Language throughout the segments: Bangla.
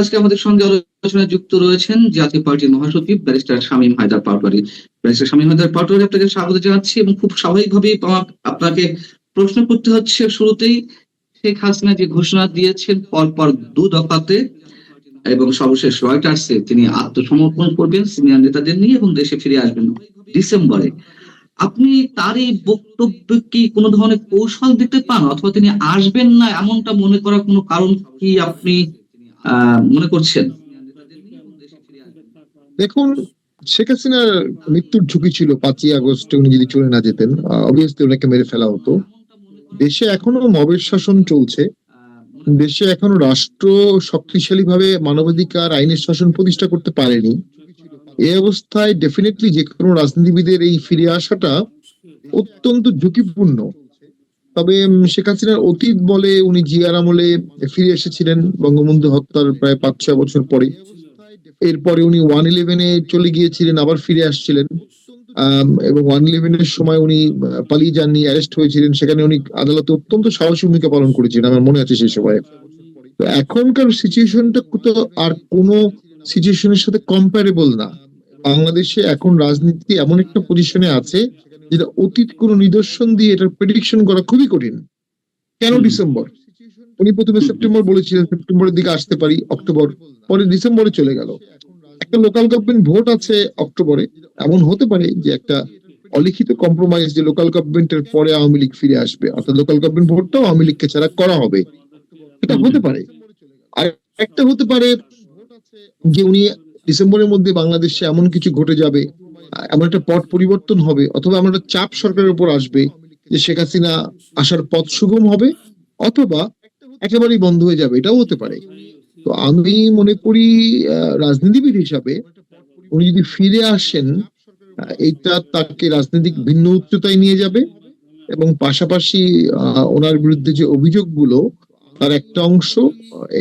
আজকে আমাদের সঙ্গে আলোচনায় যুক্ত রয়েছেন জাতীয় পার্টির মহাসচিব ব্যারিস্টার শামীম হায়দার পাটোয়ারী। ব্যারিস্টার শামীম হায়দার পাটোয়ারী, আপনাকে স্বাগত জানাচ্ছি এবং খুব স্বাভাবিকভাবেই আপনাকে প্রশ্ন করতে হচ্ছে শুরুতেই, শেখ হাসিনা যে ঘোষণা দিয়েছেন পরপর 2 দফাতে এবং সর্বশেষ রয়টার্সে তিনি আত্মসমর্পণ করবেন সিনিয়র নেতাদের নিয়ে এবং দেশে ফিরে আসবেন ডিসেম্বরে, আপনি তার এই বক্তব্যে কি কোনো ধরনের কৌশল দিতে পান, অথবা তিনি আসবেন না এমনটা মনে করার কোনো কারণ কি আপনি মনে করছেন? দেখুন, শেখ হাসিনার মৃত্যুর ঝুঁকি ছিল 5ই আগস্টে উনি যদি চলে না যেতেন, অবভিয়াসলি ওনাকে মেরে ফেলা হতো। দেশে এখনো মবের শাসন চলছে, দেশে এখনো রাষ্ট্র শক্তিশালী ভাবে মানবাধিকার আইনের শাসন প্রতিষ্ঠা করতে পারেনি। এই অবস্থায় ডেফিনেটলি যে কোনো রাজনীতিবিদের এই ফিরে আসাটা অত্যন্ত ঝুঁকিপূর্ণ। তবে শেখ হাসিনার অতীত বলে উনি জিয়ার আমলে ফিরে এসেছিলেন বঙ্গবন্ধু হত্যার প্রায় 5-6 বছর পরে। এরপরে উনি 111-এ চলে গিয়েছিলেন, আবার ফিরে আসছিলেন, এবং 111-এর সময় উনি পালিয়ে যাননি, অ্যারেস্ট হয়েছিলেন। সেখানে উনি আদালতে অত্যন্ত সাহসী ভূমিকা পালন করেছিলেন, আমার মনে আছে সেই সময়। তো এখনকার সিচুয়েশনটা তো আর কোনো সিচুয়েশনের সাথে কম্পারেবল না। বাংলাদেশে এখন রাজনীতি এমন একটা পজিশনে আছে যেটা অতীত কোনো নিদর্শন দিয়ে এটার প্রেডিকশন করা খুবই কঠিন। কেন ডিসেম্বর? উনি প্রথমে সেপ্টেম্বর বলেছিলেন, সেপ্টেম্বরের দিকে আসতে পারি, অক্টোবর, পরে ডিসেম্বরে চলে গেল। একটা লোকাল গভর্নমেন্ট ভোট আছে অক্টোবরে, এমন হতে পারে যে একটা অলিখিত কম্প্রোমাইজ যে লোকাল গভর্নমেন্টের পরে আওয়ামী লীগ ফিরে আসবে, অর্থাৎ লোকাল গভর্নমেন্ট ভোটটাও আওয়ামী লীগকে ছাড়া করা হবে। এটা হতে পারে। আর একটা হতে পারে যে উনি ডিসেম্বরের মধ্যে বাংলাদেশে এমন কিছু ঘটে যাবে, এমন একটা পট পরিবর্তন হবে, অথবা এমন একটা চাপ সরকারের উপর আসবে যে শেখ হাসিনা আসার পথ সুগম হবে, অথবা একেবারেই বন্ধ হয়ে যাবে, এটাও হতে পারে। তো আমি মনে করি রাজনীতিবিদ হিসাবে উনি যদি ফিরে আসেন, এটা তাকে রাজনৈতিক ভিন্ন উচ্চতায় নিয়ে যাবে, এবং পাশাপাশি ওনার বিরুদ্ধে যে অভিযোগগুলো তার একটা অংশ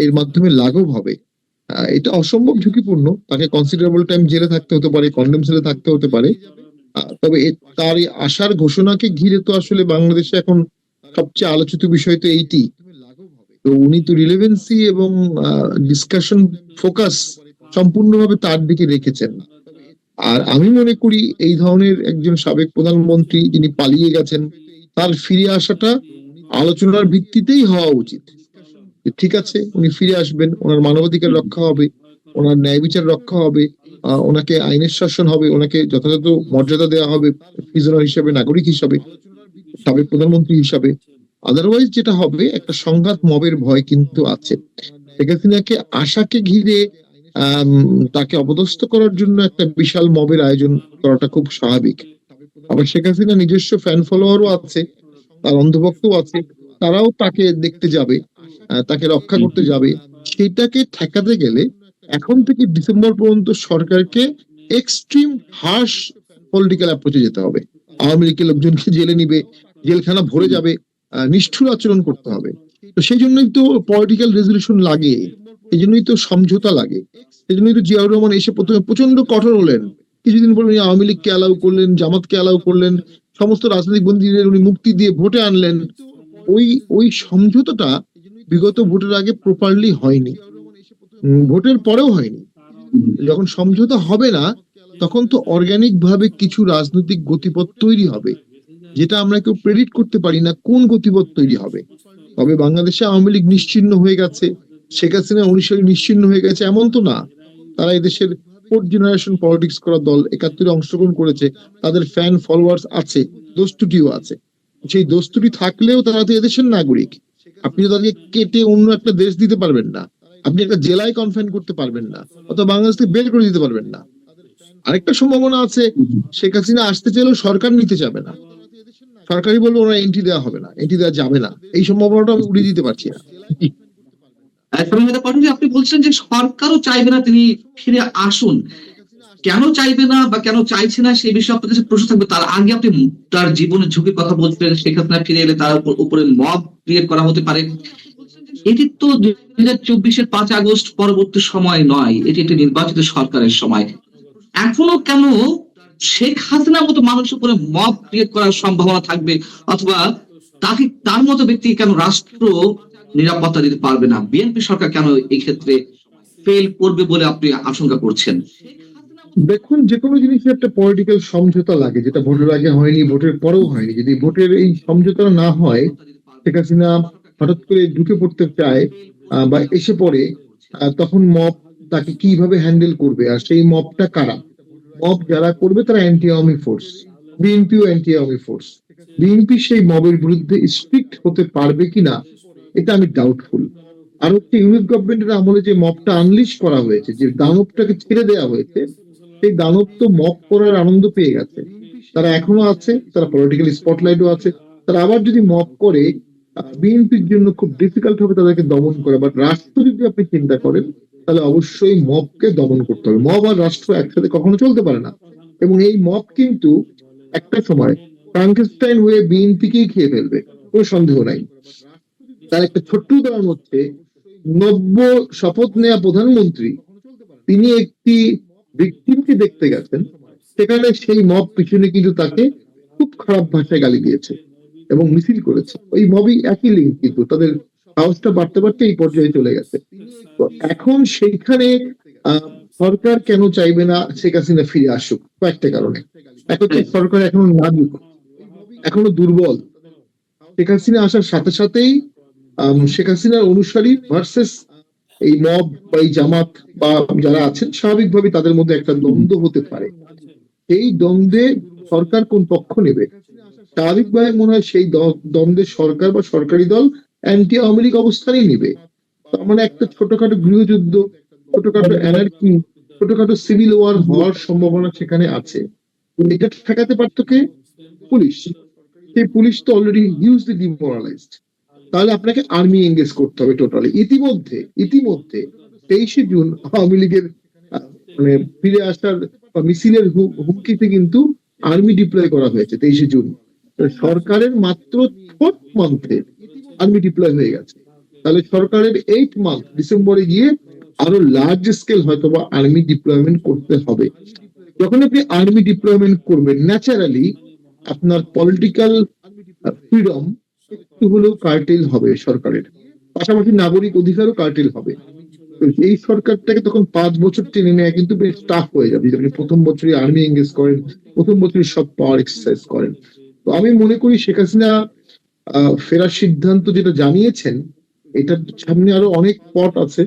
এর মাধ্যমে লাঘব হবে। এটা অসম্ভব ঝুঁকিপূর্ণ। তাকে কনসিডারেবল টাইম জেলে থাকতে হতে পারে, কন্ডেম সেলে থাকতে হতে পারে। তবে তার আসার ঘোষণাকে ঘিরে তো আসলে বাংলাদেশে এখন সবচেয়ে আলোচিত বিষয় তো এইটি। তো উনি তো রিলেভেন্সি এবং ডিসকাশন ফোকাস সম্পূর্ণভাবে তার দিকে রেখেছেন। আর আমি মনে করি এই ধরনের একজন সাবেক প্রধানমন্ত্রী যিনি পালিয়ে গেছেন, তার ফিরে আসাটা আলোচনার ভিত্তিতেই হওয়া উচিত। ঠিক আছে, উনি ফিরে আসবেন, ওনার মানবাধিকার রক্ষা হবে, ওনার ন্যায় বিচার রক্ষা হবে, ওনাকে আইনের শাসন হবে, ওনাকে যথাযথ মর্যাদা দেওয়া হবে প্রিজনার হিসাবে, নাগরিক হিসাবে, সাবেক প্রধানমন্ত্রী হিসাবে। আদারওয়াইজ যেটা হবে, একটা সংঘাত মবের ভয় কিন্তু আছে। শেখ হাসিনাকে আশাকে ঘিরে তাকে অপদস্থ করার জন্য একটা বিশাল মবের আয়োজন করাটা খুব স্বাভাবিক। আবার শেখ হাসিনা নিজস্ব ফ্যান ফলোয়ারও আছে, তার অন্ধভক্তও আছে, তারাও তাকে দেখতে যাবে, তাকে রক্ষা করতে যাবে। সেটাকে ঠেকাতে গেলে এখন থেকে ডিসেম্বর পর্যন্ত সরকারকে এক্সট্রিম হার্শ পলিটিক্যাল অ্যাপ্রোচে যেতে হবে। আওয়ামী লীগের লোকজনকে জেলে নিবে, জেলখানা ভরে যাবে, নিষ্ঠুর আচরণ করতে হবে। তো সেই জন্যই তো পলিটিক্যাল রেজলিউশন লাগে, এই জন্যই তো সমঝোতা লাগে। সেই জন্যই তো জিয়াউর রহমান এসে প্রথমে প্রচন্ড কঠোর হলেন, কিছুদিন পরে উনি আওয়ামী লীগকে অ্যালাউ করলেন, জামাতকে অ্যালাউ করলেন, সমস্ত রাজনৈতিক বন্দীদের উনি মুক্তি দিয়ে ভোটে আনলেন। ওই সমঝোতাটা বিগত ভোটের আগে প্রপারলি হয়নি, ভোটের পরেও হয়নি। যখন সমঝোতা হবে না, তখন তো অর্গানিক ভাবে কিছু রাজনৈতিক গতিপথ তৈরি হবে, যেটা আমরা কেউ প্রেডিক্ট করতে পারি না কোন গতিপথ তৈরি হবে। তবে বাংলাদেশে আওয়ামী লীগ নিশ্চিহ্ন হয়ে গেছে, শেখ হাসিনা 19 নিশ্চিহ্ন হয়ে গেছে এমন তো না। তারা এদেশের 4th জেনারেশন পলিটিক্স করা দল, 71-এ অংশগ্রহণ করেছে, তাদের ফ্যান ফলোয়ার্স আছে, দোস্তুটিও আছে। সেই দোস্তুটি থাকলেও তারা তো এদেশের নাগরিক। আপনি তো তাদেরকে কেটে অন্য একটা দেশ দিতে পারবেন না, আপনি একটা জেলায় কনফাইন করতে পারবেন না, অথবা বাংলাদেশ থেকে বের করে দিতে পারবেন না। আরেকটা সম্ভাবনা আছে, শেখ হাসিনা আসতে চাইলেও সরকার নিতে যাবে না, সরকারই বলবে ওরা এন্ট্রি দেওয়া হবে না, এন্ট্রি দেওয়া যাবে না। এই সম্ভাবনাটা আমি উড়িয়ে দিতে পারছি না। আপনি বলছেন যে সরকারও চাইবে না তিনি ফিরে আসুন, কেন চাইবে না বা কেন চাইছে না সেই বিষয়ে আপনার কাছে প্রশ্ন থাকবে। তার আগে আপনি তার জীবনের ঝুঁকির কথা বলছিলেন, শেখ হাসিনা ফিরে এলে তার উপরে মব ক্রিয়েট করা হতে পারে। এটি তো 2024-এর 5 আগস্ট পরবর্তী সময় নয়, এটি একটি নির্বাচিত সরকারের সময়। এখনো কেন শেখ হাসিনার মতো মানুষের উপরে মব ক্রিয়েট করার সম্ভাবনা থাকবে, অথবা তাকে তার মতো ব্যক্তি কেন রাষ্ট্র নিরাপত্তা দিতে পারবে না? বিএনপি সরকার কেন এই ক্ষেত্রে ফেল করবে বলে আপনি আশঙ্কা করছেন? দেখুন, যে কোনো জিনিসের একটা পলিটিক্যাল সমঝোতা লাগে, যেটা ভোটের আগে হয়নি, ভোটের পরেও হয়নি। যদি ভোটের এই সমঝোতা না হয়, শেখ হাসিনা হঠাৎ করে ঢুকে পড়তে চায় বা এসে পড়ে, তখন মব তাকে কিভাবে হ্যান্ডেল করবে? আর সেই মবটা কারা? মব যারা করবে তারা অ্যান্টি আওয়ামী ফোর্স। বিএনপিও অ্যান্টি আওয়ামী ফোর্স। বিএনপি সেই মবের বিরুদ্ধে স্ট্রিক্ট হতে পারবে কিনা, এটা আমি ডাউটফুল। আর হচ্ছে ইউনিট গভর্নমেন্টের আমলে যে মবটা আনলিশ করা হয়েছে, যে দানবটাকে ছেড়ে দেওয়া হয়েছে, সেই দানব তো মব করার আনন্দ পেয়ে গেছে। তারা এখনো আছে, তারা পলিটিক্যাল স্পটলাইটও আছে। তারা আবার যদি মব করে, বিএনপির জন্য খুব ডিফিকাল্ট হবে তাদেরকে দমন করা। বাট রাষ্ট্র যদি আপনি চিন্তা করেন, তাহলে অবশ্যই মবকে দমন করতে হবে। মব আর রাষ্ট্র একসাথে কখনো চলতে পারে না। এবং এই মব কিন্তু একটা সময় ফ্রাঙ্কেনস্টাইন হয়ে বিএনপিকেই খেয়ে ফেলবে, কোনো সন্দেহ নাই। তার একটা ছোট্ট উদাহরণ হচ্ছে, নব্য শপথ নেওয়া প্রধানমন্ত্রী, তিনি একটি ভিকটিমকে দেখতে গেছেন, সেখানে সেই মব পিছনে কিন্তু তাকে খুব খারাপ ভাষায় গালি দিয়েছে এবং মিছিল করেছে। ওই মবই একই লিঙ্ক, কিন্তু তাদের সাহসটা বাড়তে বাড়তে এই পর্যায়ে চলে গেছে। তো এখন সেইখানে সরকার কেন চাইবে না শেখ হাসিনা ফিরে আসুক? কয়েকটা কারণে। এক হচ্ছে, সরকার এখনো নাজুক, এখনো দুর্বল। শেখ হাসিনা আসার সাথে সাথেই শেখ হাসিনার অনুসারী ভার্সেস এই মব বা এই জামাত বা যারা আছেন, স্বাভাবিকভাবে তাদের মধ্যে একটা দ্বন্দ্ব হতে পারে। এই দ্বন্দ্বে সরকার কোন পক্ষ নেবে? স্বাভাবিকভাবে মনে হয় সেই দ্বন্দ্বে সরকার বা সরকারি দল অ্যান্টি আওয়ামী লীগ অবস্থানই নিবে। তার মানে একটা ছোটখাটো গৃহযুদ্ধ, ছোটখাটো অ্যানার্কি, ছোটখাটো সিভিল ওয়ার হওয়ার সম্ভাবনা সেখানে আছে। এটা ঠেকাতে পারতো কে? পুলিশ। সেই পুলিশ তো অলরেডি হিউজলি ডিমোরালাইজড। তাহলে আপনাকে আর্মি এঙ্গেজ করতে হবে টোটালি। ইতিমধ্যে 23শে জুন আওয়ামী লীগের মানে ফিরে আসার বা মিছিলের হুমকিতে কিন্তু আর্মি ডিপ্লয় করা হয়েছে 23শে জুন। সরকারের মাত্র 4th মান্থে আর্মি ডিপ্লয় হয়ে গেছে। তাহলে সরকারের 8th মান্থ ডিসেম্বরে গিয়ে আরো লার্জ স্কেল হয়তো বা আর্মি ডিপ্লয়মেন্ট করতে হবে। যখন আপনি আর্মি ডিপ্লয়মেন্ট করবেন, ন্যাচারালি আপনার পলিটিক্যাল ফ্রিডম একটু হলেও কার্টেল হবে সরকারের, পাশাপাশি নাগরিক অধিকারও কার্টেল হবে। এই সরকারটাকে তখন 5 বছর টেনে নেয় কিন্তু বেশ টাফ হয়ে যাবে, যদি আপনি প্রথম বছরই আর্মি এঙ্গেজ করেন, প্রথম বছরই সব পাওয়ার এক্সারসাইজ করেন। তো আমি মনে করি শেখ হাসিনা ফেরার সিদ্ধান্ত যেটা জানিয়েছেন, এটার সামনে আরো অনেক পথ আছে।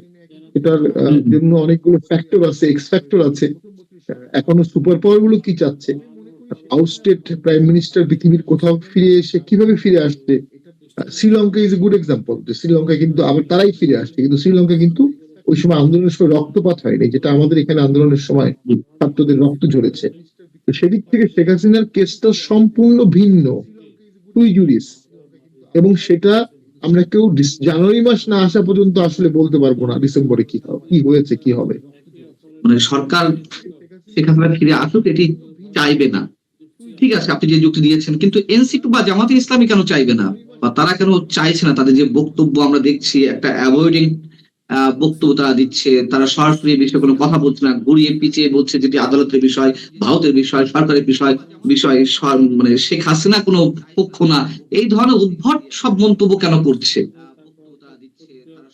এটার জন্য অনেকগুলো ফ্যাক্টর আছে, এক্স ফ্যাক্টর আছে। এখনো সুপার পাওয়ার গুলো কি চাচ্ছে, আউটস্টেট প্রাইম মিনিস্টার পৃথিবীর কোথাও ফিরে এসে কিভাবে ফিরে আসছে। Sri Lanka is a good example. Sri Lanka কিন্তু আবার তারাই ফিরে আসছে, কিন্তু শ্রীলঙ্কা কিন্তু ওই সময় আন্দোলনের সময় রক্তপাত হয়নি, যেটা আমাদের এখানে আন্দোলনের সময় ছাত্রদের রক্ত ঝরেছে। তো সেদিক থেকে শেখ হাসিনার কেসটা সম্পূর্ণ ভিন্ন, সুই জুডিস। এবং সেটা আমরা কেউ জানুয়ারি মাস না আসা পর্যন্ত আসলে বলতে পারবো না ডিসেম্বরে কি হয়েছে, কি হবে। মানে সরকার শেখ হাসিনা ফিরে আসুক এটি চাইবে না, ঠিক আছে, আপনি যে যুক্তি দিয়েছেন, কিন্তু এনসিপি বা জামাতে ইসলামী কেন চাইবে না, বা তারা কেন চাইছে না? তাদের যে বক্তব্য আমরা দেখছি, একটা অ্যাভয়েডিং বক্তব্য তারা দিচ্ছে, তারা সরাসরি বিষয়ে কোনো কথা বলছে না, ঘুরিয়ে পিছিয়ে বলছে যেটি আদালতের বিষয়, ভারতের বিষয়, সরকারের বিষয় বিষয় মানে শেখ হাসিনা কোনো পক্ষ না। এই ধরনের উদ্ভট সব মন্তব্য কেন করছে?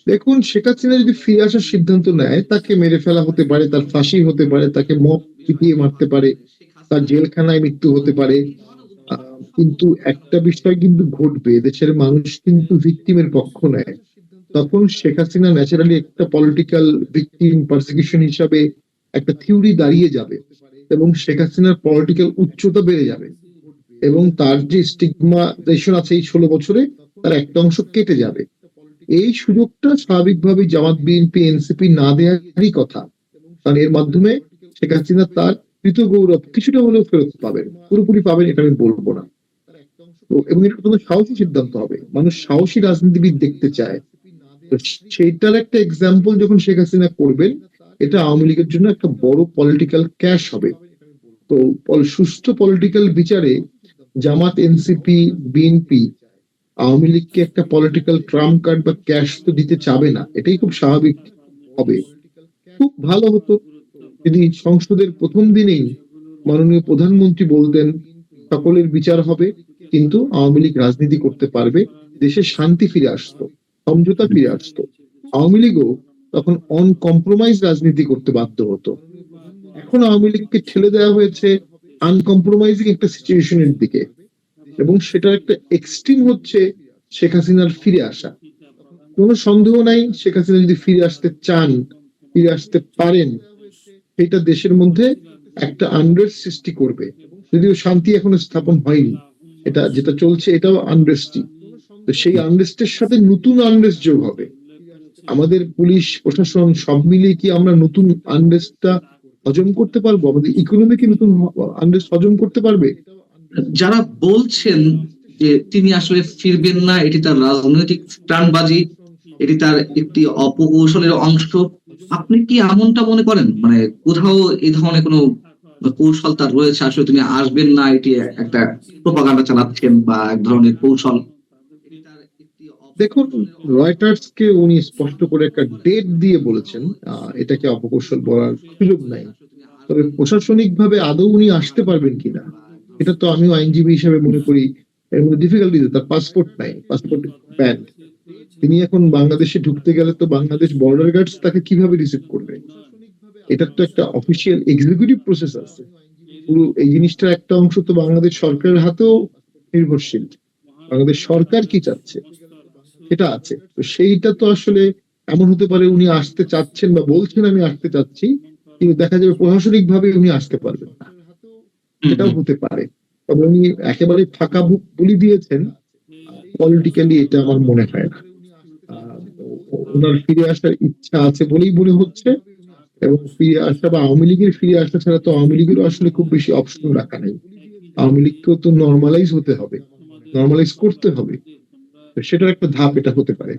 দেখুন, শেখ হাসিনা যদি ফিরে আসার সিদ্ধান্ত নেয়, তাকে মেরে ফেলা হতে পারে, তার ফাঁসি হতে পারে, তাকে মব পিটিয়ে মারতে পারে, তার জেলখানায় মৃত্যু হতে পারে। কিন্তু একটা বিষয় কিন্তু ঘটবে, দেশের মানুষ কিন্তু ভিকটিমের পক্ষ নেয়। তখন শেখ হাসিনা ন্যাচারালি একটা পলিটিক্যাল ভিকটিম পারসিকিউশন হিসাবে একটা থিওরি দাঁড়িয়ে যাবে, এবং শেখ হাসিনার পলিটিক্যাল উচ্চতা বেড়ে যাবে, এবং তার যে স্টিগমাটাইজেশন আছে এই 16 বছরে, তার একটা অংশ কেটে যাবে। এই সুযোগটা স্বাভাবিকভাবে জামাত, বিএনপি, এনসিপি না দেওয়ারই কথা। কারণ এর মাধ্যমে শেখ হাসিনা তার কৃত গৌরব কিছুটা হলেও ফেরত পাবেন। পুরোপুরি পাবেন এটা আমি বলবো না। এবং এটা অত্যন্ত সাহসী সিদ্ধান্ত হবে, মানুষ সাহসী রাজনীতিবিদ দেখতে চায়। তো সেইটার একটা এক্সাম্পল যখন শেখ হাসিনা করবেন, এটা আওয়ামী লীগের জন্য একটা বড় পলিটিক্যাল ক্যাশ হবে। তো সুষ্ঠু পলিটিক্যাল বিচারে জামাত, এনসিপি, বিএনপি আওয়ামী লীগকে একটা পলিটিক্যাল ট্রাম্প কার্ড বা ক্যাশ তো দিতে চাবে না, এটাই খুব স্বাভাবিক হবে। খুব ভালো হতো যদি সংসদের প্রথম দিনেই মাননীয় প্রধানমন্ত্রী বলতেন সকলের বিচার হবে, কিন্তু আওয়ামী লীগ রাজনীতি করতে পারবে, দেশে শান্তি ফিরে আসতো, সমঝোতা ফিরে আসতো। আওয়ামী লীগও তখন অনকম্প্রোমাইজ রাজনীতি করতে বাধ্য হতো। এখন আওয়ামী লীগকে ঠেলে দেওয়া হয়েছে আনকম্প্রোমাইজিং একটা সিচুয়েশনের দিকে, এবং সেটার একটা এক্সট্রিম হচ্ছে শেখ হাসিনার ফিরে আসা। কোনো সন্দেহ নাই, শেখ হাসিনা যদি ফিরে আসতে চান, ফিরে আসতে পারেন, এটা দেশের মধ্যে একটা আনরেস্ট সৃষ্টি করবে। যদিও শান্তি এখনো স্থাপন হয়নি, এটা যেটা চলছে এটাও আনরেস্টই। তো সেই আনরেস্টের সাথে নতুন আনরেস্ট যোগ হবে। আমাদের পুলিশ প্রশাসন সব মিলিয়ে কি আমরা নতুন আনরেস্টটা হজম করতে পারবো? আমাদের ইকোনমি কি নতুন আনরেস্ট হজম করতে পারবে? যারা বলছেন যে তিনি আসলে ফিরবেন না, এটি তার রাজনৈতিক ত্রাণবাজি, এটি তার একটি অপকৌশলের অংশ, আপনি কি এমনটা মনে করেন? মানে কোথাও এই ধরনের কোনো কৌশল তার রয়েছে, আসলে তিনি আসবেন না, এটি একটা প্রোপাগান্ডা চালাচ্ছেন বা এক ধরনের কৌশল? দেখুন, রয়টার্স কে উনি স্পষ্ট করে একটা ডেট দিয়ে বলেছেন, এটাকে অপকৌশল বলার সুযোগ নাই। তবে প্রশাসনিক ভাবে আদৌ উনি আসতে পারবেন কিনা, এটা তো আমিও আইনজীবী হিসেবে মনে করি এর মধ্যে ডিফিকাল্টি। তার পাসপোর্ট নাই, পাসপোর্ট ব্যান্ড। তিনি এখন বাংলাদেশে ঢুকতে গেলে তো বাংলাদেশ বর্ডার গার্ডস তাকে কিভাবে রিসিভ করবে? এটার তো একটা অফিসিয়াল এক্সিকিউটিভ প্রসেস আছে। পুরো এই জিনিসটার একটা অংশ তো বাংলাদেশ সরকারের হাতেও নির্ভরশীল। বাংলাদেশ সরকার কি চাচ্ছে এটা আছে, তো সেইটা তো আসলে এমন হতে পারে উনি আসতে চাচ্ছেন বা বলছেন আমি আসতে চাচ্ছি, কিন্তু দেখা যাবে প্রশাসনিক ভাবে উনি আসতে পারবেন না, এটাও হতে পারে। তবে উনি একেবারে ফাঁকা বুলি দিয়েছেন, পলিটিক্যালি এটা আমার মনে হয় না। ওনার ফিরে আসার ইচ্ছা আছে বলেই মনে হচ্ছে, এবং ফিরে আসা বা আওয়ামী লীগের ফিরে আসা ছাড়া তো আওয়ামী লীগেরও আসলে খুব বেশি অপশন রাখা নেই। আওয়ামী লীগকেও তো নর্মালাইজ হতে হবে, নর্মালাইজ করতে হবে, সেটার একটা ধাপ এটা হতে পারে।